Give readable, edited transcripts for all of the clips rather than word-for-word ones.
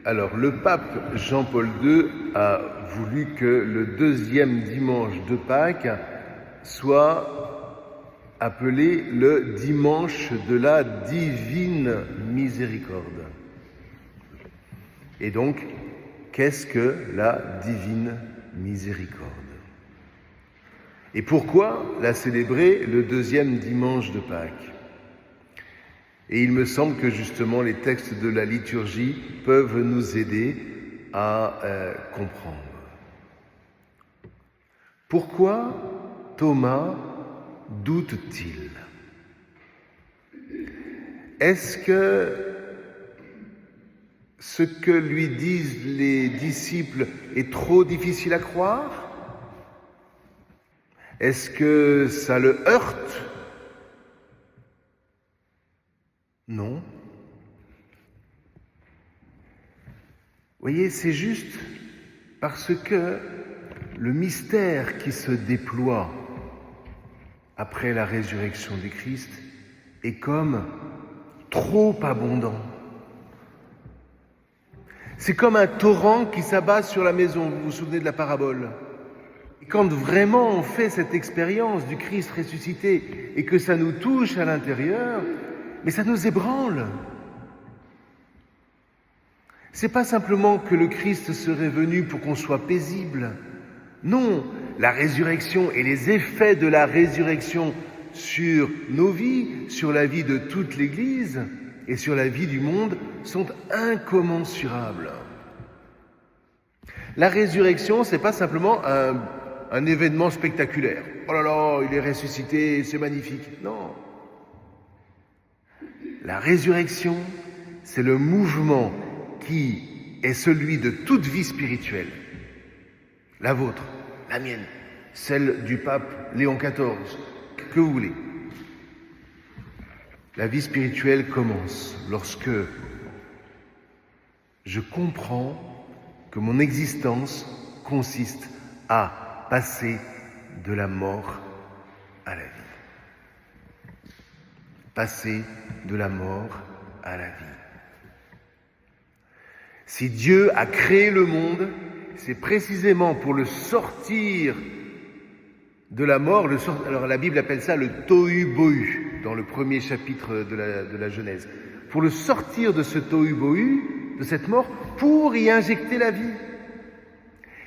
Alors, le pape Jean-Paul II a voulu que le deuxième dimanche de Pâques soit appelé le dimanche de la divine miséricorde. Et donc, qu'est-ce que la divine miséricorde? Et pourquoi la célébrer le deuxième dimanche de Pâques? Et il me semble que justement les textes de la liturgie peuvent nous aider à comprendre. Pourquoi Thomas doute-t-il? Est-ce que ce que lui disent les disciples est trop difficile à croire? Est-ce que ça le heurte? Non. Vous voyez, c'est juste parce que le mystère qui se déploie après la résurrection du Christ est comme trop abondant. C'est comme un torrent qui s'abat sur la maison, vous vous souvenez de la parabole? Et quand vraiment on fait cette expérience du Christ ressuscité et que ça nous touche à l'intérieur, mais ça nous ébranle. C'est pas simplement que le Christ serait venu pour qu'on soit paisible. Non, la résurrection et les effets de la résurrection sur nos vies, sur la vie de toute l'Église et sur la vie du monde sont incommensurables. La résurrection, c'est pas simplement un événement spectaculaire. Oh là là, il est ressuscité, c'est magnifique. Non. La résurrection, c'est le mouvement qui est celui de toute vie spirituelle. La vôtre, la mienne, celle du pape Léon XIV, que vous voulez. La vie spirituelle commence lorsque je comprends que mon existence consiste à passer de la mort à la vie. Passer de la mort à la vie. Si Dieu a créé le monde, c'est précisément pour le sortir de la mort. Alors la Bible appelle ça le tohu-bohu, dans le premier chapitre de la Genèse. Pour le sortir de ce tohu-bohu, de cette mort, pour y injecter la vie.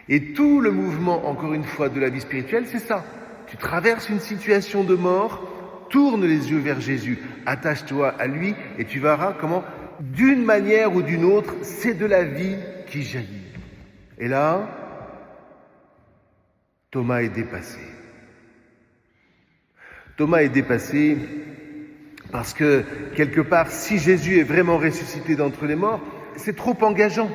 Et tout le mouvement, encore une fois, de la vie spirituelle, c'est ça. Tu traverses une situation de mort, tourne les yeux vers Jésus, attache-toi à lui et tu verras comment, d'une manière ou d'une autre, c'est de la vie qui jaillit. Et là, Thomas est dépassé. Thomas est dépassé parce que, quelque part, si Jésus est vraiment ressuscité d'entre les morts, c'est trop engageant.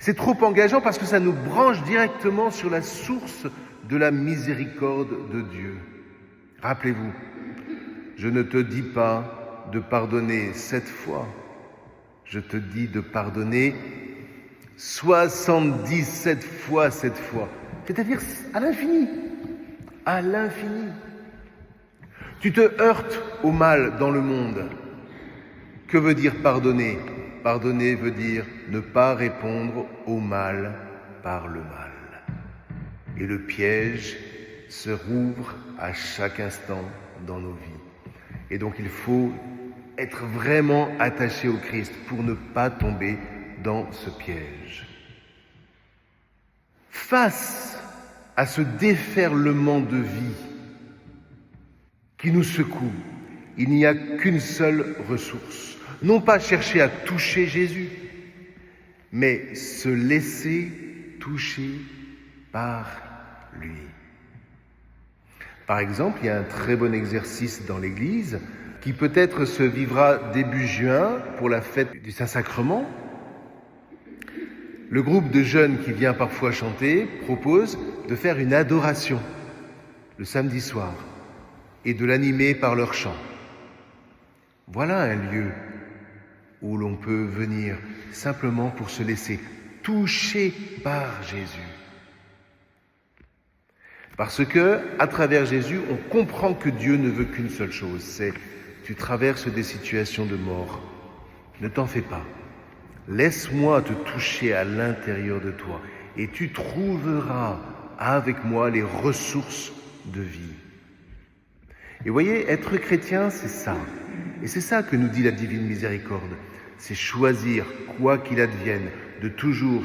C'est trop engageant parce que ça nous branche directement sur la source de la miséricorde de Dieu. Rappelez-vous, je ne te dis pas de pardonner 7 fois, je te dis de pardonner 77 fois 7 fois, c'est-à-dire à l'infini, à l'infini. Tu te heurtes au mal dans le monde. Que veut dire pardonner? Pardonner veut dire ne pas répondre au mal par le mal. Et le piège se rouvre à chaque instant dans nos vies. Et donc il faut être vraiment attaché au Christ pour ne pas tomber dans ce piège. Face à ce déferlement de vie qui nous secoue, il n'y a qu'une seule ressource. Non pas chercher à toucher Jésus, mais se laisser toucher par lui. Par exemple, il y a un très bon exercice dans l'Église qui peut-être se vivra début juin pour la fête du Saint-Sacrement. Le groupe de jeunes qui vient parfois chanter propose de faire une adoration le samedi soir et de l'animer par leur chant. Voilà un lieu où l'on peut venir simplement pour se laisser toucher par Jésus. Parce que, à travers Jésus, on comprend que Dieu ne veut qu'une seule chose, c'est tu traverses des situations de mort. Ne t'en fais pas. Laisse-moi te toucher à l'intérieur de toi et tu trouveras avec moi les ressources de vie. Et vous voyez, être chrétien, c'est ça. Et c'est ça que nous dit la divine miséricorde. C'est choisir, quoi qu'il advienne, de toujours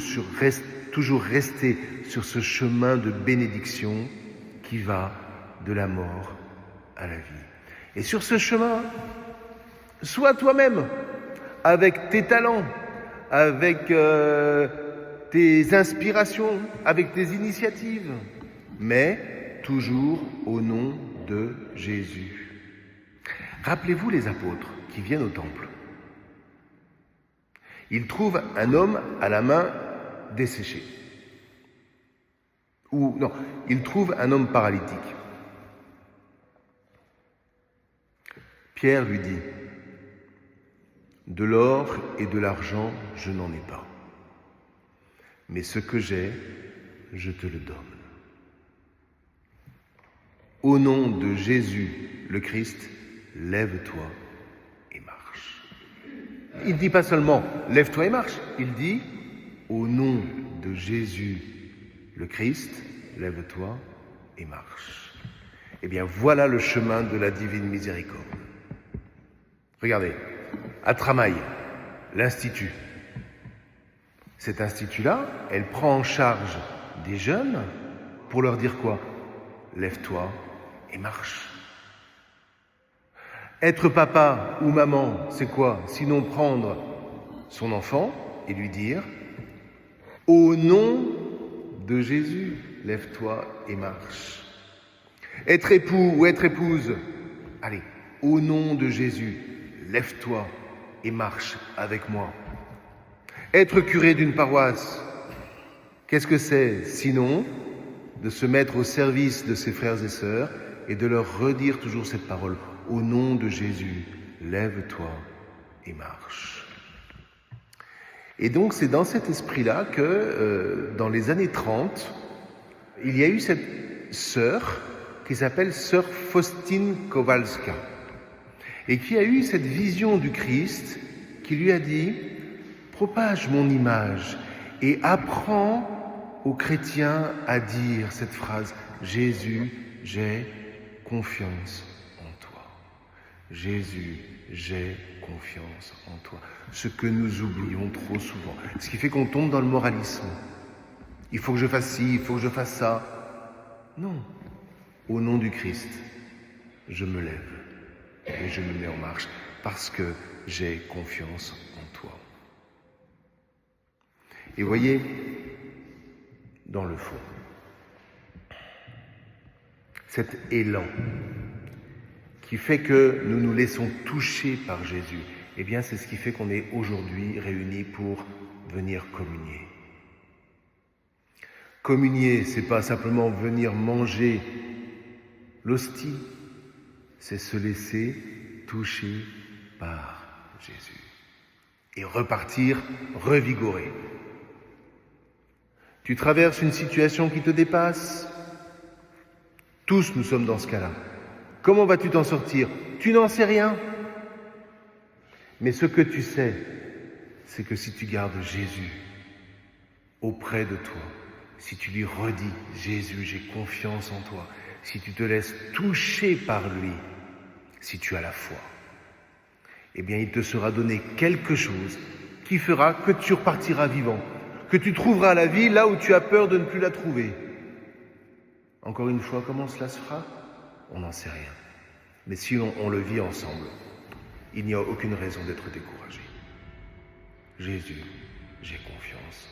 rester sur ce chemin de bénédiction qui va de la mort à la vie. Et sur ce chemin, sois toi-même, avec tes talents, avec tes inspirations, avec tes initiatives, mais toujours au nom de Jésus. Rappelez-vous les apôtres qui viennent au temple. Ils trouvent un homme à la main desséchée. Ou non, ils trouvent un homme paralytique. Pierre lui dit, « De l'or et de l'argent, je n'en ai pas. Mais ce que j'ai, je te le donne. Au nom de Jésus, le Christ, lève-toi et marche. » Il ne dit pas seulement « lève-toi et marche », il dit « Au nom de Jésus, le Christ, lève-toi et marche. » Eh bien, voilà le chemin de la divine miséricorde. Regardez, à Tramail, l'Institut. Cet institut-là, elle prend en charge des jeunes pour leur dire quoi? Lève-toi et marche. Être papa ou maman, c'est quoi? Sinon prendre son enfant et lui dire « Au nom de Jésus, lève-toi et marche. » Être époux ou être épouse, allez, au nom de Jésus, lève-toi et marche avec moi. Être curé d'une paroisse, qu'est-ce que c'est sinon de se mettre au service de ses frères et sœurs et de leur redire toujours cette parole. Au nom de Jésus, lève-toi et marche. Et donc c'est dans cet esprit-là que dans les années 30, il y a eu cette sœur qui s'appelle sœur Faustine Kowalska et qui a eu cette vision du Christ qui lui a dit « Propage mon image et apprends aux chrétiens à dire cette phrase « Jésus, j'ai confiance en toi. Jésus, j'ai confiance en toi. » Ce que nous oublions trop souvent. Ce qui fait qu'on tombe dans le moralisme. Il faut que je fasse ci, il faut que je fasse ça. Non. Au nom du Christ, je me lève et je me mets en marche parce que j'ai confiance en toi. Et voyez, dans le fond, cet élan qui fait que nous nous laissons toucher par Jésus, eh bien c'est ce qui fait qu'on est aujourd'hui réunis pour venir communier. Communier, c'est pas simplement venir manger l'hostie, c'est se laisser toucher par Jésus et repartir revigoré. Tu traverses une situation qui te dépasse. Tous nous sommes dans ce cas-là. Comment vas-tu t'en sortir? Tu n'en sais rien. Mais ce que tu sais, c'est que si tu gardes Jésus auprès de toi, si tu lui redis « Jésus, j'ai confiance en toi », si tu te laisses toucher par lui, si tu as la foi, eh bien il te sera donné quelque chose qui fera que tu repartiras vivant, que tu trouveras la vie là où tu as peur de ne plus la trouver. Encore une fois, comment cela se fera? On n'en sait rien. Mais si on le vit ensemble, il n'y a aucune raison d'être découragé. Jésus, j'ai confiance